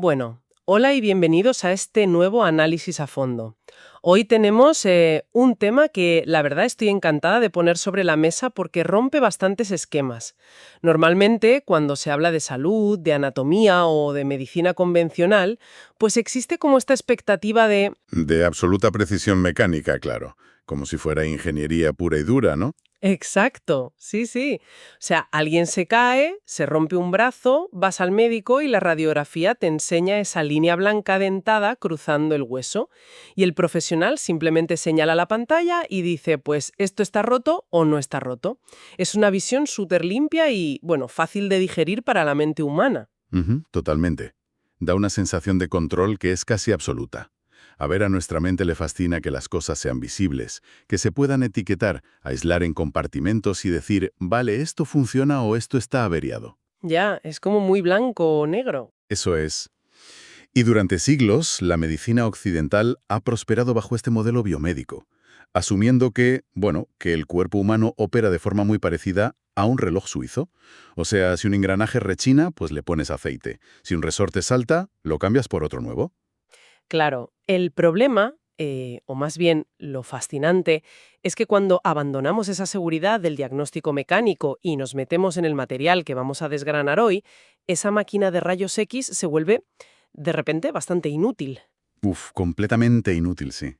Bueno, hola y bienvenidos a este nuevo análisis a fondo. Hoy tenemos un tema que la verdad estoy encantada de poner sobre la mesa porque rompe bastantes esquemas. Normalmente, cuando se habla de salud, de anatomía o de medicina convencional, pues existe como esta expectativa de De absoluta precisión mecánica, claro, como si fuera ingeniería pura y dura, ¿no? exacto, sí, sí. O sea, alguien se cae, se rompe un brazo, vas al médico y la radiografía te enseña esa línea blanca dentada cruzando el hueso. Y el profesional simplemente señala la pantalla y dice, pues esto está roto o no está roto. Es una visión súper limpia y, bueno, fácil de digerir para la mente humana. Ujú, totalmente. Da una sensación de control que es casi absoluta. A ver, a nuestra mente le fascina que las cosas sean visibles, que se puedan etiquetar, aislar en compartimentos y decir, vale, esto funciona o esto está averiado. Ya, es como muy blanco o negro. Eso es. Y durante siglos, la medicina occidental ha prosperado bajo este modelo biomédico, asumiendo que, bueno, que el cuerpo humano opera de forma muy parecida a un reloj suizo. O sea, si un engranaje rechina, pues le pones aceite. Si un resorte salta, lo cambias por otro nuevo. Claro, el problema, o más bien lo fascinante, es que cuando abandonamos esa seguridad del diagnóstico mecánico y nos metemos en el material que vamos a desgranar hoy, esa máquina de rayos X se vuelve, de repente, bastante inútil. Uf, completamente inútil, sí.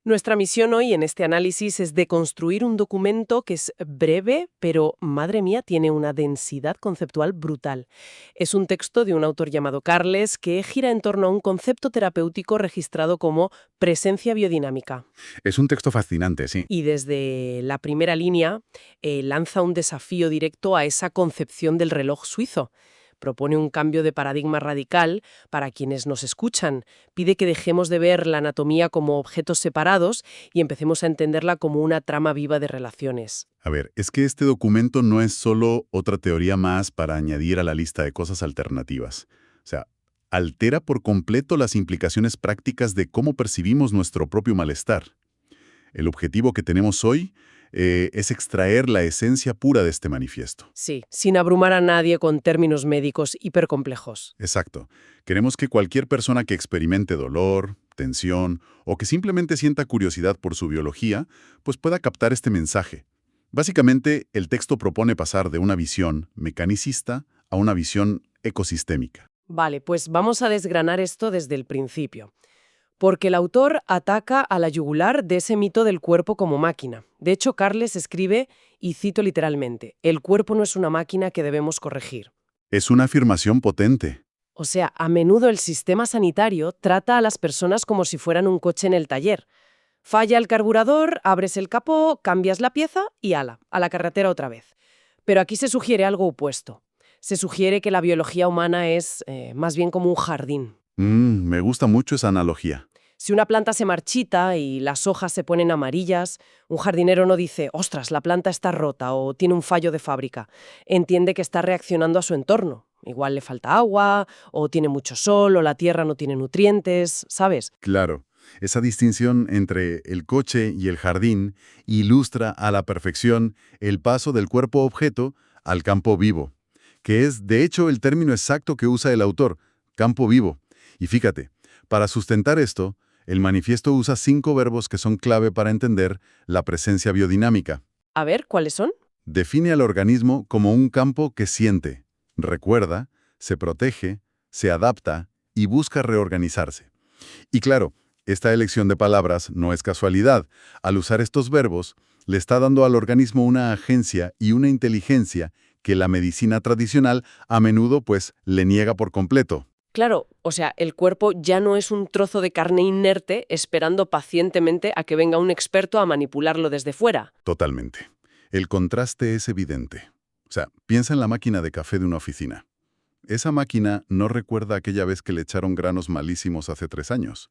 Nuestra misión hoy en este análisis es de construir un documento que es breve, pero, madre mía, tiene una densidad conceptual brutal. Es un texto de un autor llamado Carles que gira en torno a un concepto terapéutico registrado como presencia biodinámica. Es un texto fascinante, sí. Y desde la primera línea lanza un desafío directo a esa concepción del reloj suizo. Propone un cambio de paradigma radical para quienes nos escuchan. Pide que dejemos de ver la anatomía como objetos separados y empecemos a entenderla como una trama viva de relaciones. A ver, es que este documento no es solo otra teoría más para añadir a la lista de cosas alternativas. O sea, altera por completo las implicaciones prácticas de cómo percibimos nuestro propio malestar. El objetivo que tenemos hoy es extraer la esencia pura de este manifiesto. Sí, sin abrumar a nadie con términos médicos hipercomplejos. Exacto. Queremos que cualquier persona que experimente dolor, tensión o que simplemente sienta curiosidad por su biología, pues pueda captar este mensaje. Básicamente, el texto propone pasar de una visión mecanicista a una visión ecosistémica. Vale, pues vamos a desgranar esto desde el principio. Porque el autor ataca a la yugular de ese mito del cuerpo como máquina. De hecho, Carles escribe, y cito literalmente, el cuerpo no es una máquina que debemos corregir. Es una afirmación potente. O sea, a menudo el sistema sanitario trata a las personas como si fueran un coche en el taller. Falla el carburador, abres el capó, cambias la pieza y ala, a la carretera otra vez. Pero aquí se sugiere algo opuesto. Se sugiere que la biología humana es más bien como un jardín. Me gusta mucho esa analogía. Si una planta se marchita y las hojas se ponen amarillas, un jardinero no dice, ostras, la planta está rota o tiene un fallo de fábrica. Entiende que está reaccionando a su entorno. Igual le falta agua, o tiene mucho sol, o la tierra no tiene nutrientes, ¿sabes? Claro, esa distinción entre el coche y el jardín ilustra a la perfección el paso del cuerpo-objeto al campo vivo, que es, de hecho, el término exacto que usa el autor, campo vivo. Y fíjate, para sustentar esto, el manifiesto usa 5 verbos que son clave para entender la presencia biodinámica. A ver, ¿cuáles son? Define al organismo como un campo que siente, recuerda, se protege, se adapta y busca reorganizarse. Y claro, esta elección de palabras no es casualidad. Al usar estos verbos, le está dando al organismo una agencia y una inteligencia que la medicina tradicional a menudo pues le niega por completo. Claro, o sea, el cuerpo ya no es un trozo de carne inerte esperando pacientemente a que venga un experto a manipularlo desde fuera. Totalmente. El contraste es evidente. O sea, piensa en la máquina de café de una oficina. Esa máquina no recuerda aquella vez que le echaron granos malísimos hace 3 años,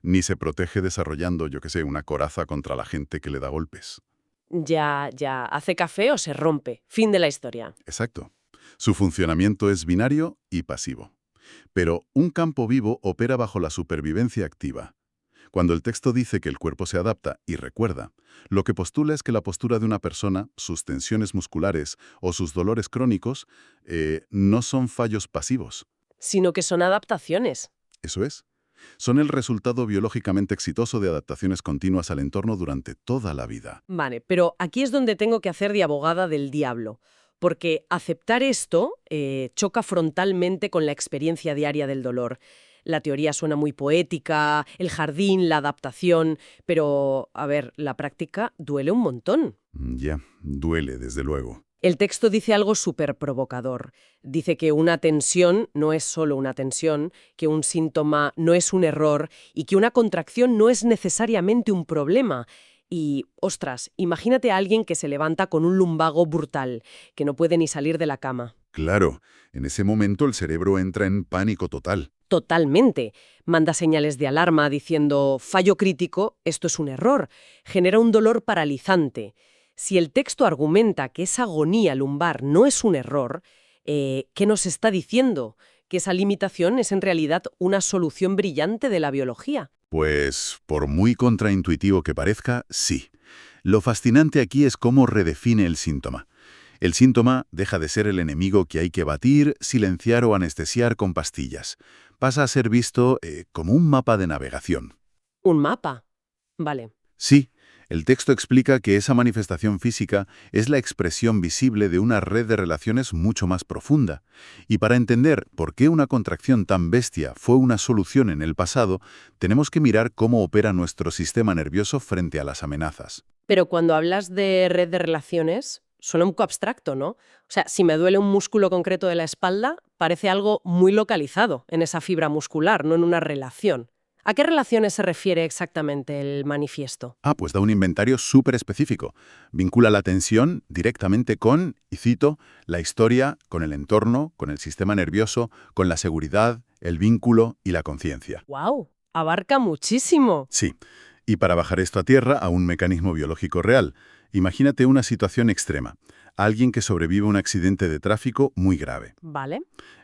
ni se protege desarrollando, yo qué sé, una coraza contra la gente que le da golpes. Ya, hace café o se rompe. Fin de la historia. Exacto. Su funcionamiento es binario y pasivo. Pero un campo vivo opera bajo la supervivencia activa. Cuando el texto dice que el cuerpo se adapta y recuerda, lo que postula es que la postura de una persona, sus tensiones musculares o sus dolores crónicos, no son fallos pasivos. sino que son adaptaciones. Eso es. Son el resultado biológicamente exitoso de adaptaciones continuas al entorno durante toda la vida. Vale, pero aquí es donde tengo que hacer de abogada del diablo, porque aceptar esto choca frontalmente con la experiencia diaria del dolor. La teoría suena muy poética, el jardín, la adaptación, pero, a ver, la práctica duele un montón. Ya, duele, desde luego. El texto dice algo súper provocador. Dice que una tensión no es solo una tensión, que un síntoma no es un error y que una contracción no es necesariamente un problema. Y, ostras, imagínate a alguien que se levanta con un lumbago brutal, que no puede ni salir de la cama. Claro, en ese momento el cerebro entra en pánico total. Totalmente. Manda señales de alarma diciendo fallo crítico, esto es un error. Genera un dolor paralizante. Si el texto argumenta que esa agonía lumbar no es un error, ¿qué nos está diciendo? Que esa limitación es en realidad una solución brillante de la biología. Pues, por muy contraintuitivo que parezca, sí. Lo fascinante aquí es cómo redefine el síntoma. El síntoma deja de ser el enemigo que hay que batir, silenciar o anestesiar con pastillas. Pasa a ser visto como un mapa de navegación. ¿Un mapa? Vale. Sí, el texto explica que esa manifestación física es la expresión visible de una red de relaciones mucho más profunda. Y para entender por qué una contracción tan bestia fue una solución en el pasado, tenemos que mirar cómo opera nuestro sistema nervioso frente a las amenazas. Pero cuando hablas de red de relaciones, suena un poco abstracto, ¿no? O sea, si me duele un músculo concreto de la espalda, parece algo muy localizado en esa fibra muscular, no en una relación. ¿A qué relaciones se refiere exactamente el manifiesto? Pues da un inventario súper específico. Vincula la tensión directamente con, y cito, la historia, con el entorno, con el sistema nervioso, con la seguridad, el vínculo y la conciencia. ¡Guau! Abarca muchísimo. Sí. Y para bajar esto a tierra, a un mecanismo biológico real, imagínate una situación extrema. Alguien que sobrevive a un accidente de tráfico muy grave. Vale.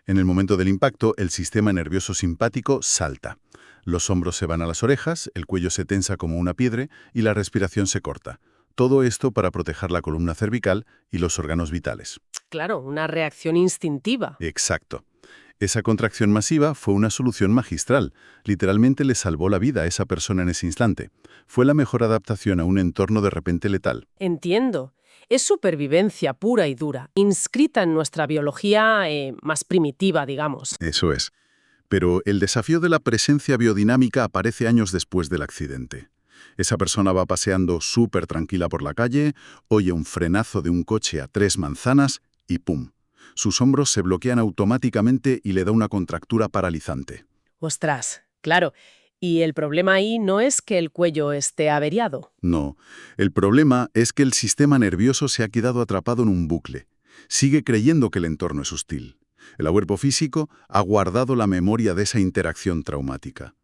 En el momento del impacto, el sistema nervioso simpático salta. Los hombros se van a las orejas, el cuello se tensa como una piedra y la respiración se corta. Todo esto para proteger la columna cervical y los órganos vitales. Claro, una reacción instintiva. Exacto. Esa contracción masiva fue una solución magistral. Literalmente le salvó la vida a esa persona en ese instante. Fue la mejor adaptación a un entorno de repente letal. Entiendo. Es supervivencia pura y dura, inscrita en nuestra biología más primitiva, digamos. Eso es. Pero el desafío de la presencia biodinámica aparece años después del accidente. Esa persona va paseando súper tranquila por la calle, oye un frenazo de un coche a 3 manzanas y ¡pum! Sus hombros se bloquean automáticamente y le da una contractura paralizante. Ostras, claro. Y el problema ahí no es que el cuello esté averiado. No, el problema es que el sistema nervioso se ha quedado atrapado en un bucle. Sigue creyendo que el entorno es hostil. El cuerpo físico ha guardado la memoria de esa interacción traumática.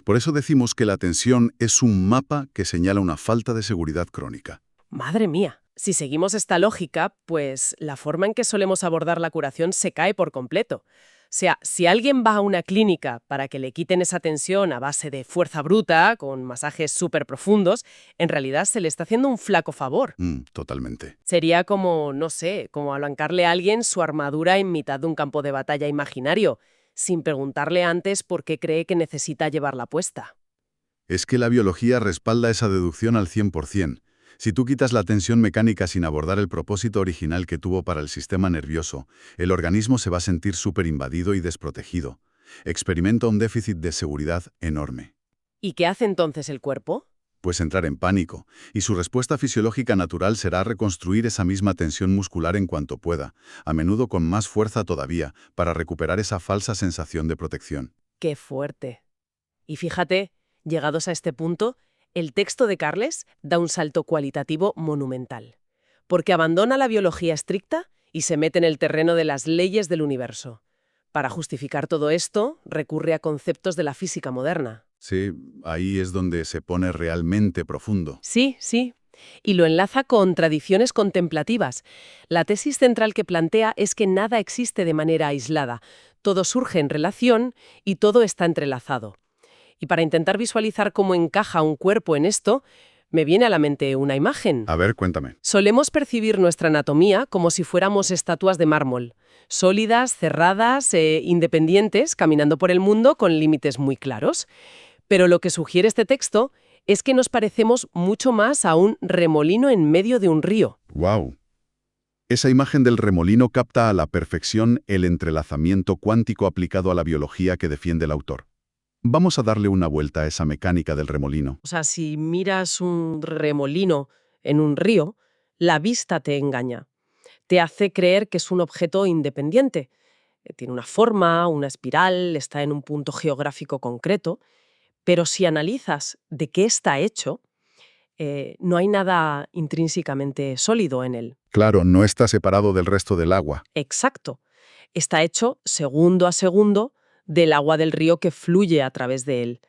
Por eso decimos que la tensión es un mapa que señala una falta de seguridad crónica. Madre mía. Si seguimos esta lógica, pues la forma en que solemos abordar la curación se cae por completo. O sea, si alguien va a una clínica para que le quiten esa tensión a base de fuerza bruta, con masajes súper profundos, en realidad se le está haciendo un flaco favor. Totalmente. Sería como, no sé, como alancarle a alguien su armadura en mitad de un campo de batalla imaginario, sin preguntarle antes por qué cree que necesita llevarla puesta. Es que la biología respalda esa deducción al 100%. Si tú quitas la tensión mecánica sin abordar el propósito original que tuvo para el sistema nervioso, el organismo se va a sentir súper invadido y desprotegido. Experimenta un déficit de seguridad enorme. ¿Y qué hace entonces el cuerpo? Pues entrar en pánico, y su respuesta fisiológica natural será reconstruir esa misma tensión muscular en cuanto pueda, a menudo con más fuerza todavía, para recuperar esa falsa sensación de protección. ¡Qué fuerte! Y fíjate, llegados a este punto, el texto de Carles da un salto cualitativo monumental, porque abandona la biología estricta y se mete en el terreno de las leyes del universo. Para justificar todo esto, recurre a conceptos de la física moderna. Sí, ahí es donde se pone realmente profundo. Sí, sí. Y lo enlaza con tradiciones contemplativas. La tesis central que plantea es que nada existe de manera aislada. Todo surge en relación y todo está entrelazado. Y para intentar visualizar cómo encaja un cuerpo en esto, Me viene a la mente una imagen. A ver, cuéntame. Solemos percibir nuestra anatomía como si fuéramos estatuas de mármol, sólidas, cerradas, independientes, caminando por el mundo con límites muy claros. Pero lo que sugiere este texto es que nos parecemos mucho más a un remolino en medio de un río. ¡Wow! Esa imagen del remolino capta a la perfección el entrelazamiento cuántico aplicado a la biología que defiende el autor. Vamos a darle una vuelta a esa mecánica del remolino. O sea, si miras un remolino en un río, la vista te engaña. Te hace creer que es un objeto independiente. Tiene una forma, una espiral, está en un punto geográfico concreto, pero si analizas de qué está hecho, no hay nada intrínsecamente sólido en él. Claro, no está separado del resto del agua. Exacto. Está hecho segundo a segundo del agua del río que fluye a través de él.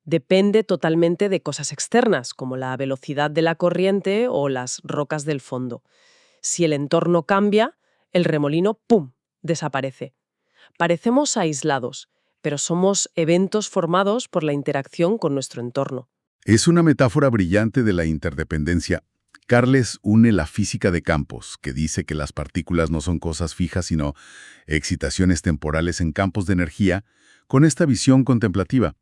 Depende totalmente de cosas externas, como la velocidad de la corriente o las rocas del fondo. Si el entorno cambia, el remolino, ¡pum!, desaparece. Parecemos aislados, pero somos eventos formados por la interacción con nuestro entorno. Es una metáfora brillante de la interdependencia. Carles une la física de campos, que dice que las partículas no son cosas fijas, sino excitaciones temporales en campos de energía, con esta visión contemplativa.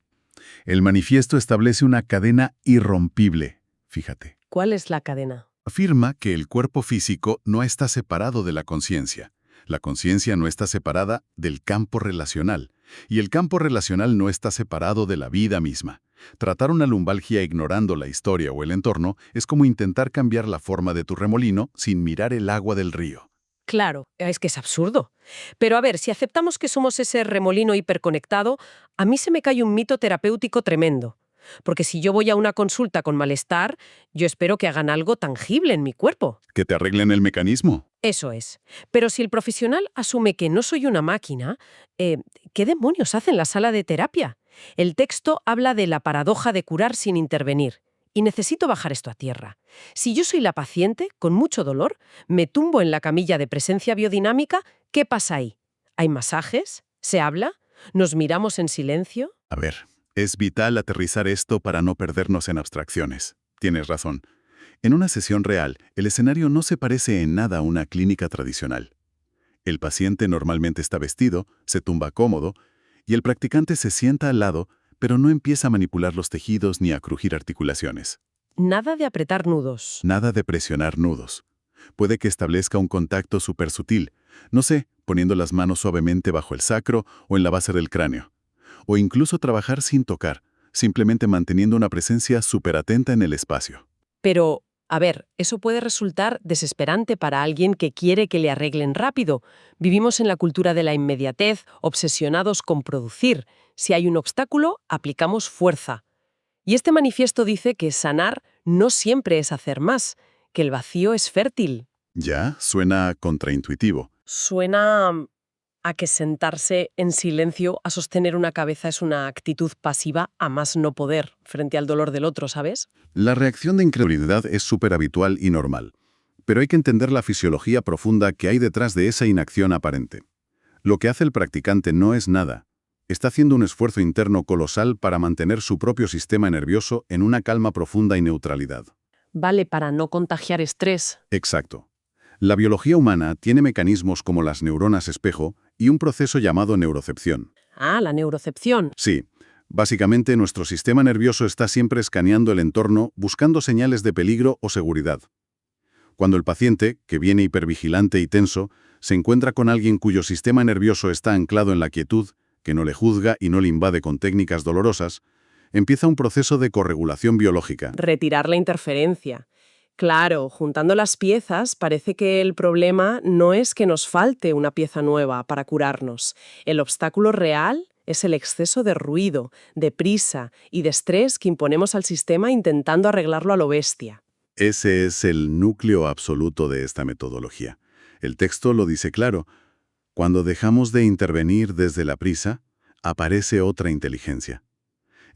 El manifiesto establece una cadena irrompible. Fíjate. ¿Cuál es la cadena? Afirma que el cuerpo físico no está separado de la conciencia. La conciencia no está separada del campo relacional. Y el campo relacional no está separado de la vida misma. Tratar una lumbalgia ignorando la historia o el entorno es como intentar cambiar la forma de tu remolino sin mirar el agua del río. Claro, es que es absurdo. Pero a ver, si aceptamos que somos ese remolino hiperconectado, a mí se me cae un mito terapéutico tremendo. Porque si yo voy a una consulta con malestar, yo espero que hagan algo tangible en mi cuerpo. ¿Que te arreglen el mecanismo? Eso es. Pero si el profesional asume que no soy una máquina, ¿qué demonios hace en la sala de terapia? El texto habla de la paradoja de curar sin intervenir. Y necesito bajar esto a tierra. Si yo soy la paciente, con mucho dolor, me tumbo en la camilla de presencia biodinámica, ¿qué pasa ahí? ¿Hay masajes? ¿Se habla? ¿Nos miramos en silencio? A ver, es vital aterrizar esto para no perdernos en abstracciones. Tienes razón. En una sesión real, el escenario no se parece en nada a una clínica tradicional. El paciente normalmente está vestido, se tumba cómodo, y el practicante se sienta al lado, pero no empieza a manipular los tejidos ni a crujir articulaciones. Nada de apretar nudos. Nada de presionar nudos. Puede que establezca un contacto súper sutil, no sé, poniendo las manos suavemente bajo el sacro o en la base del cráneo. O incluso trabajar sin tocar, simplemente manteniendo una presencia súper atenta en el espacio. Pero, a ver, eso puede resultar desesperante para alguien que quiere que le arreglen rápido. Vivimos en la cultura de la inmediatez, obsesionados con producir. Si hay un obstáculo, aplicamos fuerza. Y este manifiesto dice que sanar no siempre es hacer más, que el vacío es fértil. Ya, suena contraintuitivo. Suena a que sentarse en silencio a sostener una cabeza es una actitud pasiva a más no poder frente al dolor del otro, ¿sabes? La reacción de incredulidad es súper habitual y normal, pero hay que entender la fisiología profunda que hay detrás de esa inacción aparente. Lo que hace el practicante no es nada. Está haciendo un esfuerzo interno colosal para mantener su propio sistema nervioso en una calma profunda y neutralidad. Vale, para no contagiar estrés. Exacto. La biología humana tiene mecanismos como las neuronas espejo y un proceso llamado neurocepción. Ah, la neurocepción. Sí, básicamente nuestro sistema nervioso está siempre escaneando el entorno buscando señales de peligro o seguridad. Cuando el paciente, que viene hipervigilante y tenso, se encuentra con alguien cuyo sistema nervioso está anclado en la quietud, que no le juzga y no le invade con técnicas dolorosas, empieza un proceso de corregulación biológica. Retirar la interferencia. Claro, juntando las piezas, parece que el problema no es que nos falte una pieza nueva para curarnos. El obstáculo real es el exceso de ruido, de prisa y de estrés que imponemos al sistema intentando arreglarlo a lo bestia. Ese es el núcleo absoluto de esta metodología. El texto lo dice claro. Cuando dejamos de intervenir desde la prisa, aparece otra inteligencia.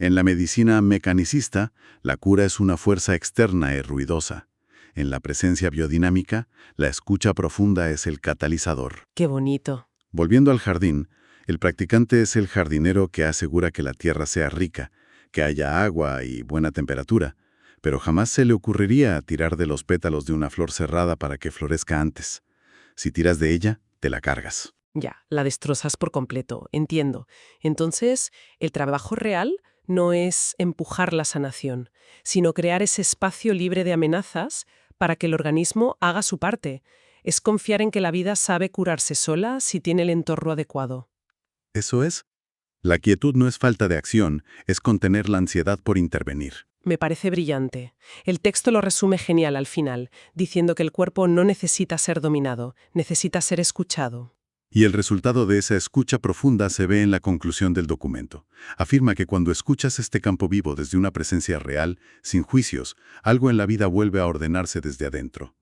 En la medicina mecanicista, la cura es una fuerza externa y ruidosa. En la presencia biodinámica, la escucha profunda es el catalizador. ¡Qué bonito! Volviendo al jardín, el practicante es el jardinero que asegura que la tierra sea rica, que haya agua y buena temperatura, pero jamás se le ocurriría tirar de los pétalos de una flor cerrada para que florezca antes. Si tiras de ella, te la cargas. Ya, la destrozas por completo, entiendo. Entonces, el trabajo real no es empujar la sanación, sino crear ese espacio libre de amenazas para que el organismo haga su parte. Es confiar en que la vida sabe curarse sola si tiene el entorno adecuado. Eso es. La quietud no es falta de acción, es contener la ansiedad por intervenir. Me parece brillante. El texto lo resume genial al final, diciendo que el cuerpo no necesita ser dominado, necesita ser escuchado. Y el resultado de esa escucha profunda se ve en la conclusión del documento. Afirma que cuando escuchas este campo vivo desde una presencia real, sin juicios, algo en la vida vuelve a ordenarse desde adentro.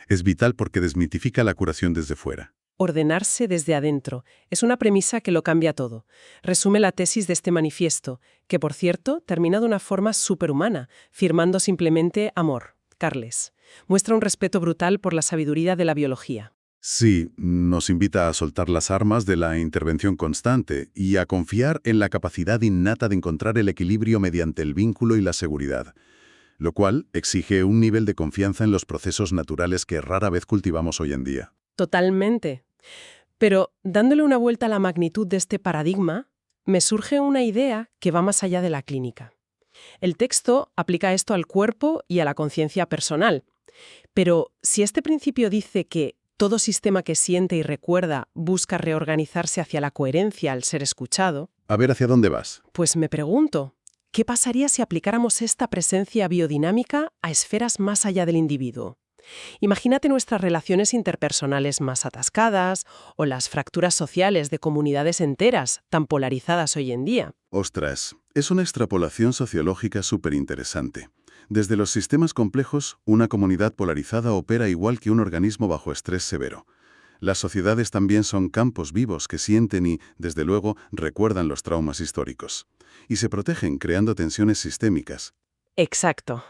Es vital porque desmitifica la curación desde fuera. Ordenarse desde adentro es una premisa que lo cambia todo. Resume la tesis de este manifiesto, que por cierto termina de una forma superhumana, firmando simplemente amor, Carles. Muestra un respeto brutal por la sabiduría de la biología. Sí, nos invita a soltar las armas de la intervención constante y a confiar en la capacidad innata de encontrar el equilibrio mediante el vínculo y la seguridad, lo cual exige un nivel de confianza en los procesos naturales que rara vez cultivamos hoy en día. Totalmente. Pero, dándole una vuelta a la magnitud de este paradigma, me surge una idea que va más allá de la clínica. El texto aplica esto al cuerpo y a la conciencia personal. Pero, si este principio dice que todo sistema que siente y recuerda busca reorganizarse hacia la coherencia al ser escuchado, A ver hacia dónde vas. pues me pregunto, ¿qué pasaría si aplicáramos esta presencia biodinámica a esferas más allá del individuo? Imagínate nuestras relaciones interpersonales más atascadas o las fracturas sociales de comunidades enteras tan polarizadas hoy en día. Ostras, es una extrapolación sociológica súper interesante. Desde los sistemas complejos, una comunidad polarizada opera igual que un organismo bajo estrés severo. Las sociedades también son campos vivos que sienten y, desde luego, recuerdan los traumas históricos. Y se protegen creando tensiones sistémicas. Exacto.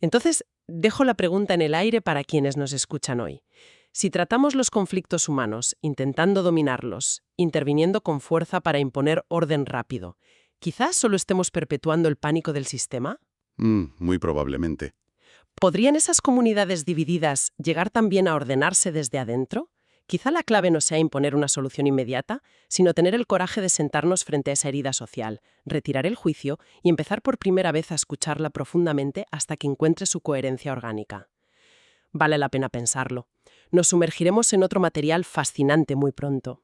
Entonces, dejo la pregunta en el aire para quienes nos escuchan hoy. Si tratamos los conflictos humanos intentando dominarlos, interviniendo con fuerza para imponer orden rápido, ¿quizás solo estemos perpetuando el pánico del sistema? Muy probablemente. ¿Podrían esas comunidades divididas llegar también a ordenarse desde adentro? Quizá la clave no sea imponer una solución inmediata, sino tener el coraje de sentarnos frente a esa herida social, retirar el juicio y empezar por primera vez a escucharla profundamente hasta que encuentre su coherencia orgánica. Vale la pena pensarlo. Nos sumergiremos en otro material fascinante muy pronto.